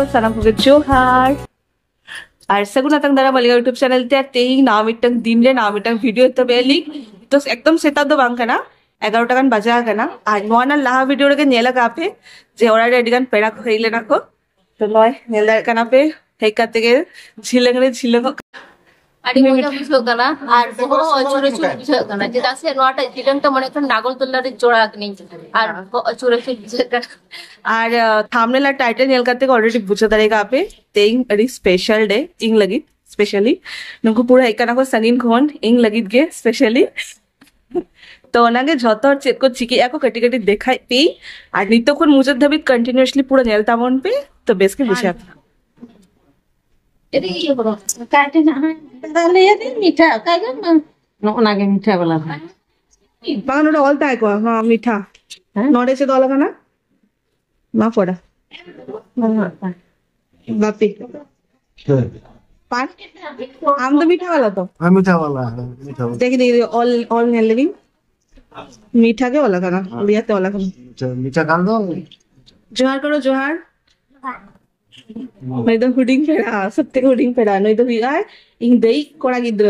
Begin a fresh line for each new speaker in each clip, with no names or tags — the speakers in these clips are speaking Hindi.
sanam ko Johar. আর সেগুনাতাং দ্বারা বলিগা ইউটিউব চ্যানেল তে তেই নামিটাং দিন রে নামিটাং ভিডিও তো বেলি তো একদম সেটা তো বাংকানা 11 টাকান বাজা কানা আর নয়না লাহা ভিডিও রে নেলা কাপে যে ওরা রেডি গান পেড়া খাইলে নাকো তো নয় নেলা কানা पे হেকা থেকে ঝিলেংরে ঝিলেং
আড়ি মজা বুঝলো কানা আর বহু অচুরে চুর বুঝলো কানা যেটা সে নটা ঝিলেংটা মনে করেন নাগরদোল্লার জোড়া নেই আর অচুরে চুর বুঝলো কানা
আর থাম্বনেল আর টাইটেল নেল करते ऑलरेडी बुझा दरेगा आपे तेइंग अड़ी स्पेशल डे इंग लगी स्पेशली नुको पूरा एकना को संगीन खोन इंग लगी गे स्पेशली तो ओनागे যত চেক করছি কি একো কাটি কাটি দেখাই পি আর নিতক্ষণ মুজত ধাবি কন্টিনিউয়াসলি পুরো নেল তামন पे तो बेस के बुझा
এদিকে কি করো কাটে না তাহলে এদি মিঠা কাইগা না ওনাগে মিঠা বলা হয়
বাংলাটা অলতা কো হ্যাঁ মিঠা নড়ে সে দলা খানা না পড়া बापी पान आम तो मीठा वाला तो
हाँ मीठा वाला है मीठा वाला
देखिए देखिए ऑल नेल लिविंग मीठा के वाला खाना लिया तो वाला खाना
मीठा खान दो
जोहार करो जोहार मैं तो हुडिंग पेड़ा सत्य हुडिंग पेड़ा नहीं तो बिगार इन दही कोड़ा गिद्र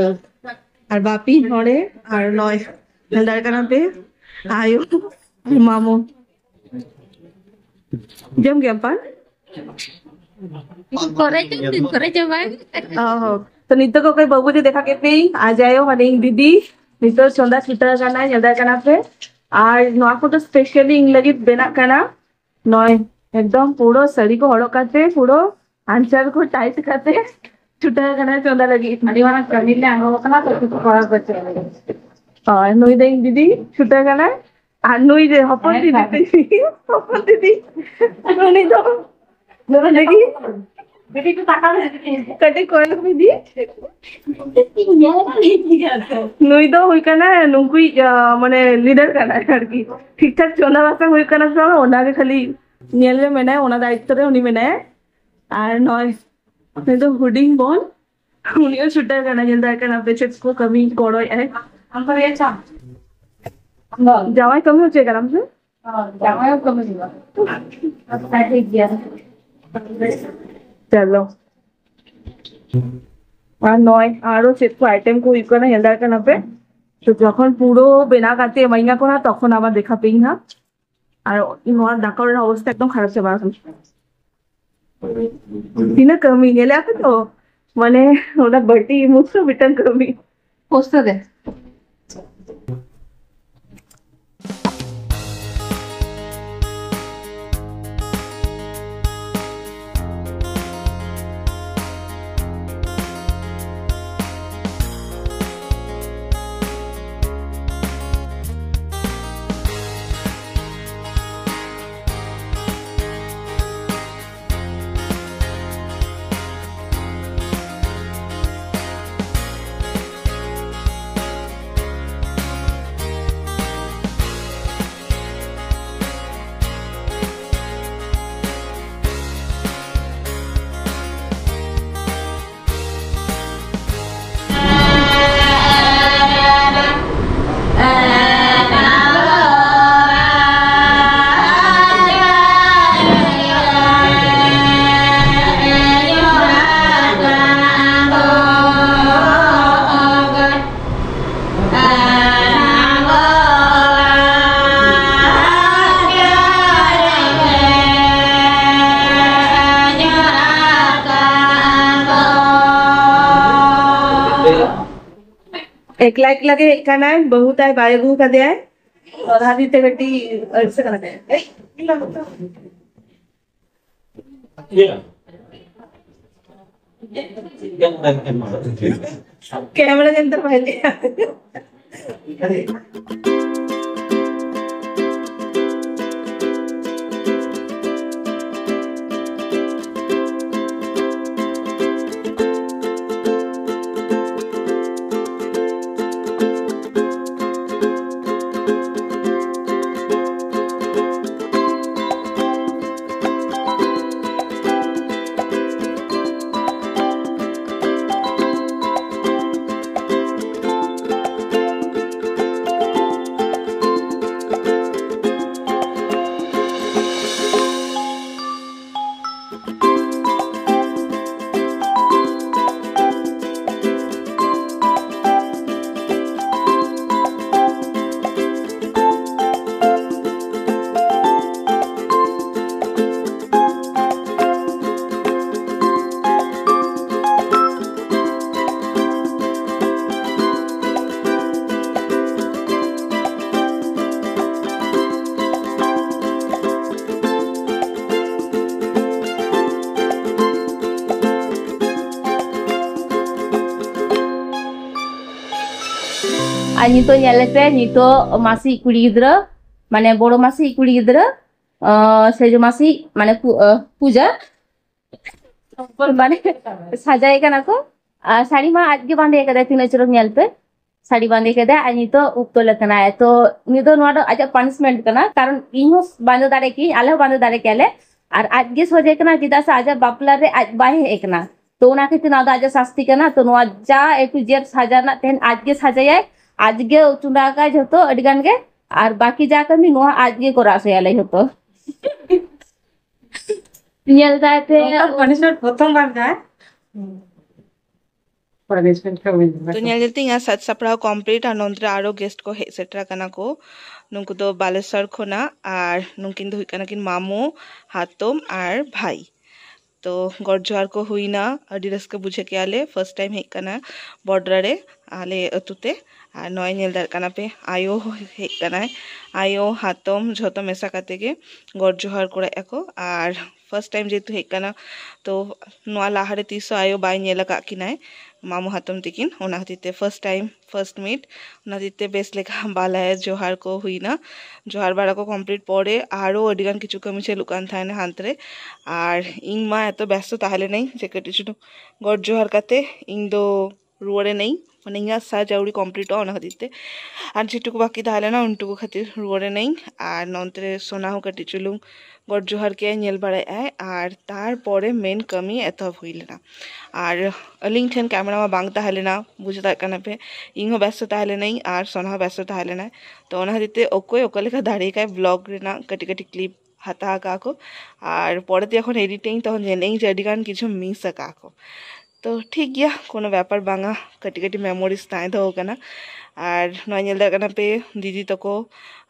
और बापी नोड़े और नॉय नलदार का ना पे आयो मामू जम गया पान
করে যাবে
तो नित्य को कोई बबू जी देखा के पे आ जाओ हने दीदी नित्य चंदा छुटा करना जल्दा करना पे और नॉय को तो स्पेशली इंग लगी बेना करना नॉय एकदम पूरा सड़ी को हड़ो करते पूरा आंचल को टाइट करते छुटा करना चंदा लगी हनी वाला कमी ले आंगो कना तो कुछ करा बच्चे और नोई दे दीदी छुटा करना আর নই যে হপন দিদি নই তো নই দেখি বেটি তো টাকা কাটে কোন দিদি নই তো হই কানা নুকুই মানে লিডার কানা আর কি ঠিকঠাক চন্দা বাসা হই কানা সব ওনাকে খালি নিয়েলে মেনায় ওনা দায়িত্বরে উনি মেনায় আর নয় নই তো হুডিং বল উনিও ছুটার কানা জলদার কানা পেছেস को कमी करो है हमको ये चा जावाई कमी होचे गरम से जावाई कमी नहीं अच्छा ठीक गया चलो আর নয় আরো সেট আইটেম কো ইকো না হেলদার কানা पे তো যখন পুরো বেনা কাতে মাইনা কোনা তখন আবার দেখা পেই না আর ইনোয়ার ডাকারের অবস্থা একদম খারাপ ছিল এখন দিনা কমি গেলে আপনি তো মানে ওটা বটি মুসো বিটন কমি পোস্টার দে एकला एकला के खाना है बहुत है बाय गु का दे है और हाथी ते गड्डी ऐसे करना है कैमरा के अंदर पहले
আর নিতো nyelepe নিতো মাসি কুড়ি গিদ্রা মানে বড় মাসি কুড়ি গিদ্রা সেজো মাসি মানে পূজা মানে সাজাই কানা को साड़ी मा आज के बांधे कदा तीन चोरक nyelepe साड़ी बांधे कदा আর নিতো উত্তোলে কানা তো নিতো নোয়াটা আজ পানিশমেন্ট কানা কারণ ইনহো বাঁধে দাঁড়ে কি আলে বাঁধে দাঁড়ে কেলে আর আজকে সোজে কানা যেটা সে আজ বাপলা রে আজ বাহে একনা तो ओना खातिर ना आज शास्ति करना तो नोआ जा एक जेट साजाना तेन आज के साजाय आज के चुंडा का जतो अडिगान के और बाकी जा कमी नोआ आज के कोरा से आले हतो नियल दाते
পানিশমেন্ট প্রথমবার যায় পানিশমেন্ট কবে
तो ᱧᱮᱞ ᱧᱮᱞᱛᱮ ᱥᱟᱡ ᱥᱟᱯᱲᱟᱣ ᱠᱚᱢᱯᱞᱤᱴ ᱟᱨ ᱱᱚᱱᱛᱮ ᱟᱨᱚ ᱜᱮᱥᱴ ᱠᱚ ᱦᱮᱡ ᱥᱮᱴᱮᱨ ᱟᱠᱟᱱᱟ ᱠᱚ ᱱᱩᱠᱩ ᱫᱚ ᱵᱟᱞᱮᱥᱚᱨ ᱠᱷᱚᱱᱟᱜ ᱟᱨ ᱱᱩᱠᱤᱱ ᱫᱚ ᱦᱩᱭᱩᱜ ᱠᱟᱱᱟ ᱠᱤᱱ ᱢᱟᱢू हातम और भाई तो गॉड जोहार को हुईना अडी रस्का बुझे के आले फर्स्ट टाइम हेक कना बॉर्डर रे आले अतुते और नय नेल दार कना पे आयो हेक कना आयो हातम झतो मेसा काते के गॉड जोहार कोरा एको और फर्स्ट टाइम जेतु हेक कना तो नोआ लाहारे तीसो आयो बाय नेला का किनाय मामू हातम तिकिन ओना हतीते फर्स्ट टाइम फर्स्ट मीट ओना हतीते बेस लेखा बालाय जोहार को हुईना जोहार बाड़ा को कमप्लीट पड़े आरो अडिगान किछु कमी चलु कान थाने हांतरे और इंग मा एतो व्यस्त ताहले नहीं जे कटिछु गॉड जोहार काते इंग दो रुवरे नहीं माने इंगा साज आउडी कमप्लीट ओना हतीते और जेटुकु बाकी ताहले ना उनटुकु खातिर रुवरे नहीं और नंतरे सोना हो कटिचुलु गॉड जोहार के नेल बाड़े आय और तार परे मेन कमी एतहब हुइलेना और अलिंग ठेन कैमरा मा बांग ताहले ना बुझे दा कना पे इंग हो व्यस्त ताहले नहीं और सोना हो व्यस्त ताहले ना तो ओना हतीते ओकोय ओकलेखा दाड़ी का ब्लॉग रेना कटी कटी क्लिप हाता काको और परेते এখন এডিটিং তখন জেনেই যে अडिगान किछु मिस काको तो ठीक गया कोनो व्यापार बांगा कटी कटी मेमोरीज ताए दो कना और नय नेल दा कना पे दीदी तको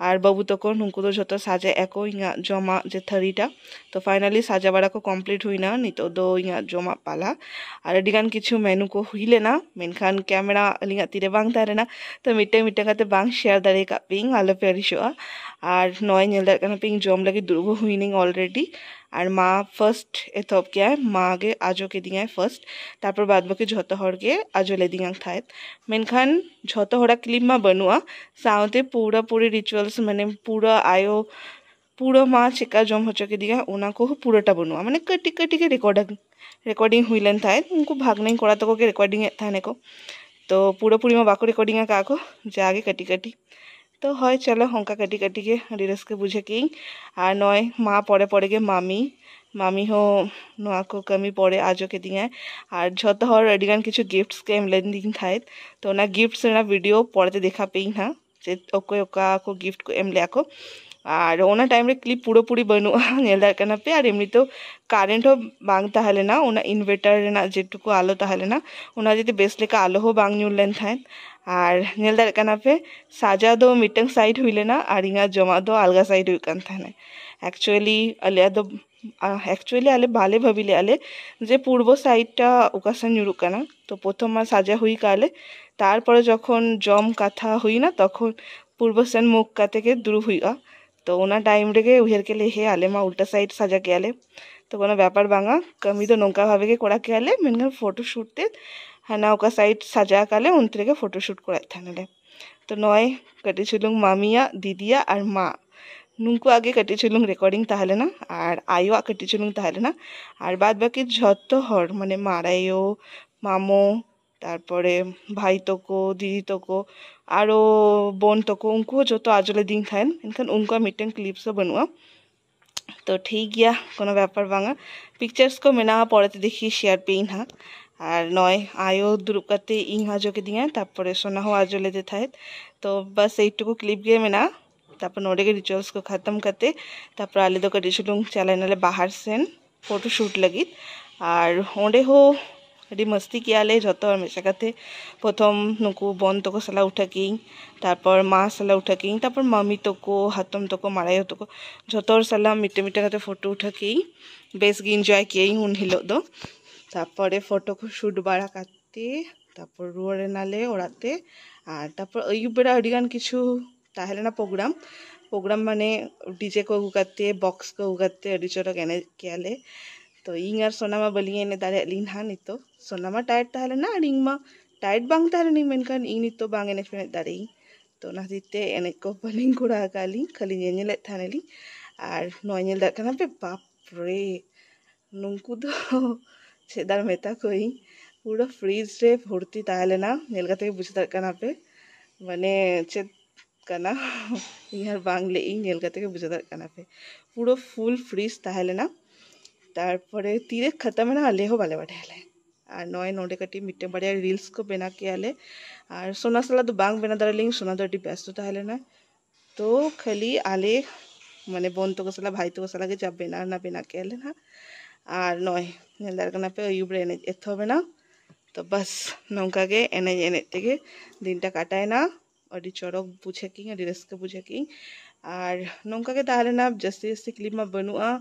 और बाबू तको नुनको तो जतो साजे एको इङा जमा जे थरीटा तो फाइनली साजा बाड़ा को कमप्लीट हुईना नितो दो इङा जमा पाला और अडिगान किछु मेनू को हुईले ना मेनखान कैमरा अलिङा तिरे बांग तारेना तो मिटे मिटे काते बांग शेयर दारे का पिंग आलो पेरिशोआ और नय नेल दा कना पिंग जम लगी दुर्गो हुईनिंग ऑलरेडी और माँ फर्स्ट एथब क्या है माँ आगे आजो के दिया फर्स्ट तारपर बाद बाकी झतो हर के आजो ले दिया थायत मेनखान झतो हरा क्लिप मा बनुआ साउते पूरा पूरी रिचुअल्स माने पूरा आयो पूरा माँ चिका जम होचो के दिया ओना को पूराटा बनुआ माने कटी कटी के रिकॉर्डिंग हुईलेन थायत उनको भाग नहीं करा तको के रिकॉर्डिंग थाने को तो पूरा पूरी मा बाको रिकॉर्डिंग का को जागे कटी कटी तो है चलो हंका कटी कटी के रिरस के बुझे कि और नय माँ पड़े पड़े के मामी मामी हो नोआ को कमी पड़े आजो के दिए और झतो हर अडिगान किछु गिफ्ट्स के एमलेन दिन थायत तो ना गिफ्ट्स ना वीडियो पड़ते देखा पेई ना जे ओके ओका को गिफ्ट को एमले आको और ओना टाइम रे क्लिप पूरा पूरी बनुआ नेल दार कना पे और एमनी तो कारेंट हो बांग ताहले ना ओना इन्वर्टर ना जेटुको आलो ताहले ना ओना जदि बेस लेका आलो हो बांग न्यूलेन थायत और नेल दार कना पे साजा दो मिटंग साइड हुईले ना और इंगा जमा दो अलगा साइड हुई कान थाने एक्चुअली आले भाले भाविले आले जे पूर्व साइडटा उकासन न्यूरुक काना तो प्रथम मा साजा हुई काले तारपरे जखन जम काथा हुई ना तखन पूर्व सेन मुख काते के दूर हुईगा तो ओना टाइम रेगे उहेर के ले हे आले मा उल्टा साइड साजा के आले तो कोनो व्यापार बांगा कमी तो नौका भावे के कोड़ा के आले मेनगा फोटोशूट ते हाना ओका साइड साजा काले उनते के फोटोशूट कोड़ा थानेले तो नय कटिचुलुंग मामिया दीदिया और माँ नुनको आगे कटिचुलुंग रिकॉर्डिंग ताहले ना और आयो कटिचुलुंग ताहले ना और बाद बाकी झतो हर माने मारायो मामो तारपरे भाई तको दीदी तको आरो बोन तको उनको जो आजले दिन थायन इनखान उनको मिटन क्लिप्स बनुआ तो ठीक गया कोनो व्यापार बांगा पिक्चर्स को मेना पड़ते देखी शेयर पेइन हाँ और नय आयो दुरुब काते इंग आजो के दिया तारपरे सोना हो आजो लेते थायत तो बस एटुकु क्लिप गे मेना तारपर नोडे के रिचुअल्स को खत्म करते तारपर आले दो कटिचुलुंग चले नाले बाहर सेन फोटोशूट लगी और ओंडे हो अभी मस्ती किया ले जो हमेशा काते प्रथम नुकु बन तको सला उठा कि तारपर माँ सला उठा कि तारपर मामी तको हाथम तको मारायो तको जो सला मिटे मिटे काते फोटो उठा कि बेस गे एंजॉय किए उन हिलो दो तारपरे फोटो को शूट बाड़ा काते तारपर रुआरे नाले ओड़ाते और तारपर अयुब बेड़ा अडिगान किछु ताहले ना प्रोग्राम माने डीजे को अगू काते बॉक्स को अगू काते अडी चोरा एने कियाले तो इंग और सोनामा बलिए एने दारे लिन हा नितो सोनामा टाइट ताहले ना और इंग मा टाइट बांग ताहले नि मेनखान इंग नितो बांग एने दारे तो ना खातिर एने को बालिंग कोड़ा काली खाली ñeñeled थानेली और नय ñel दाड़ कना पे बाप रे नुंकु दो चेदार मेता कोई पूरा फ्रीज रे भर्ती ताहेलेना ñel kate बुझ दाड़ कना पे माने चेद कना यार बांगले ñel kate बुझ दाड़ कना पे पूरा फुल फ्रीज ताहेलेना तारपरे तीरे खत्म ना आले हो बाले बाटेले और नय नोडे कटी मिट्टे बाड़िया रील्स को बेना के आले और सोना साला तो बांग बेना दाड़ालिंग सोना तो अटी व्यस्त ताहेलेना तो खाली आले माने बोन तो साला भाई तो साला के जब बेना ना बेना के आले ना और नय ñel दाड़ कना पे अयुब रे एनेज एथ होबे ना तो बस नौका के एनेज एनेज तेगे दिनटा काटाय ना अडी चरक बुझे की अडी रस्के बुझे की और नौका के ताहले ना जस्ती जस्ती क्लिप मा बनुआ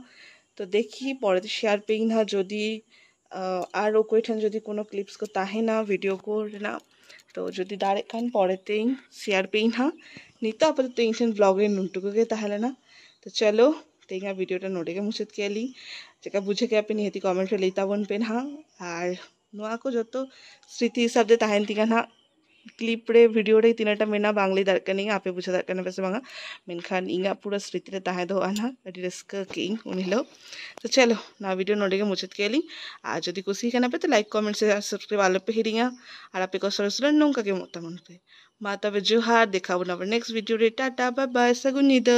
तो देखी परे शेयर पेई ना जदि और कोई ठन जदि कोनो क्लिप्स को ताहे ना वीडियो को ना तो जदि दाड़े खान परेते शेयर पेई ना नितो आपातत टेंशन ब्लॉग रे नुटुको के ताहले ना तो चलो तेगा वीडियोटा नोडे के मुचाद केली जेका बुझे के पे निहती कमेंट रे लेता बन पे ना और नोआ को जतो स्मृति हिसाब दे ताहेन तिगा ना क्लिप रे वीडियो रे तीनटा मेना बांगली दाड़कनी आपे बुझे दाड़कना पे से बांगा मेनखान इंगा पूरा स्मृति रे ताहे दो आना अडी रस्का किंग उनिलो तो चलो ना वीडियो नोडे के मुचाद केली आज जदि कुसी कना पे तो लाइक कमेंट से सब्सक्राइब आले पे हिरिंगा और आपे को सरसर नोंका के मोता मन पे माता बे जोहार देखा नेक्स्ट वीडियो रे टाटा बाय बाय सगुनिदा।